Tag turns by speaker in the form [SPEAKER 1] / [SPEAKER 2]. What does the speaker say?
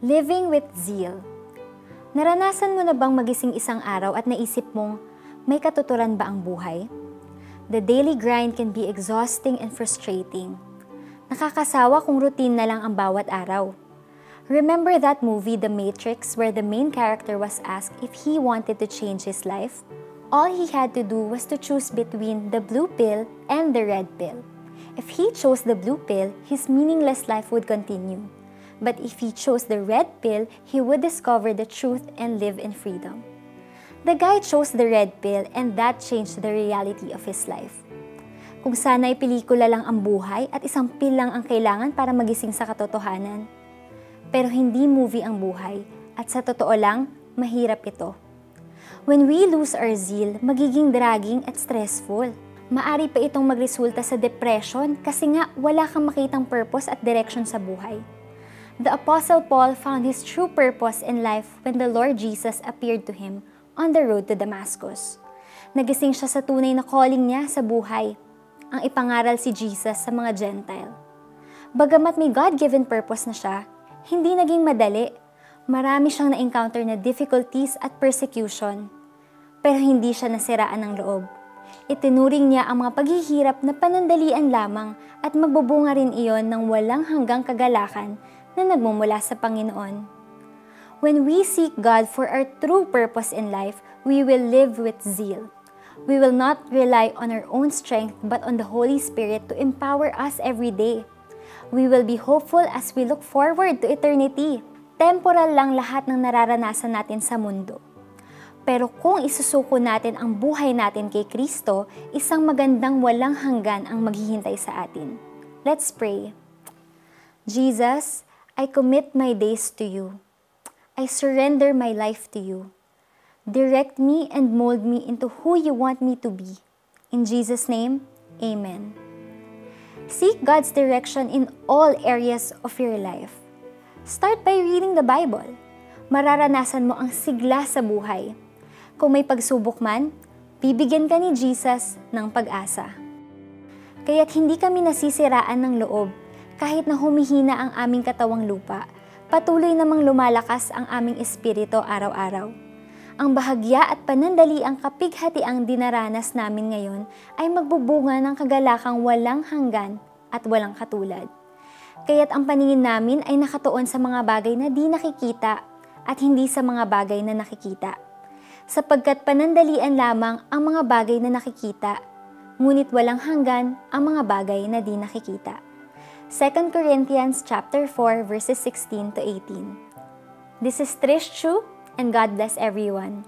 [SPEAKER 1] Living with zeal. Naranasan mo na bang magising isang araw at naisip mong, may katuturan ba ang buhay? The daily grind can be exhausting and frustrating. Nakakasawa kung routine na lang ang bawat araw. Remember that movie, The Matrix, where the main character was asked if he wanted to change his life? All he had to do was to choose between the blue pill and the red pill. If he chose the blue pill, his meaningless life would continue. But if he chose the red pill, he would discover the truth and live in freedom. The guy chose the red pill and that changed the reality of his life. Kung sana'y pelikula lang ang buhay at isang pill lang ang kailangan para magising sa katotohanan. Pero hindi movie ang buhay at sa totoo lang, mahirap ito. When we lose our zeal, magiging dragging at stressful. Maari pa itong magresulta sa depression kasi nga wala kang makitang purpose at direction sa buhay. The Apostle Paul found his true purpose in life when the Lord Jesus appeared to him on the road to Damascus. Nagising siya sa tunay na calling niya sa buhay, ang ipangaral si Jesus sa mga Gentile. Bagamat may God-given purpose na siya, hindi naging madali. Marami siyang na-encounter na difficulties at persecution, pero hindi siya nasiraan ng loob. Itinuring niya ang mga paghihirap na panandalian lamang at magbubunga rin iyon ng walang hanggang kagalakan na nagmumula sa Panginoon. When we seek God for our true purpose in life, we will live with zeal. We will not rely on our own strength but on the Holy Spirit to empower us every day. We will be hopeful as we look forward to eternity. Temporal lang lahat ng nararanasan natin sa mundo. Pero kung isusuko natin ang buhay natin kay Kristo, isang magandang walang hanggan ang maghihintay sa atin. Let's pray. Jesus, I commit my days to you. I surrender my life to you. Direct me and mold me into who you want me to be. In Jesus' name, Amen. Seek God's direction in all areas of your life. Start by reading the Bible. Mararanasan mo ang sigla sa buhay. Kung may pagsubok man, bibigyan ka ni Jesus ng pag-asa. Kaya't hindi kami nasisiraan ng loob. Kahit na humihina ang aming katawang lupa, patuloy namang lumalakas ang aming espiritu araw-araw. Ang bahagya at panandaliang kapighatiang dinaranas namin ngayon ay magbubunga ng kagalakang walang hanggan at walang katulad. Kaya't ang paningin namin ay nakatuon sa mga bagay na di nakikita at hindi sa mga bagay na nakikita. Sapagkat panandalian lamang ang mga bagay na nakikita, ngunit walang hanggan ang mga bagay na di nakikita. 2 Corinthians chapter 4 verses 16 to 18. This is Trish Chu, and God bless everyone.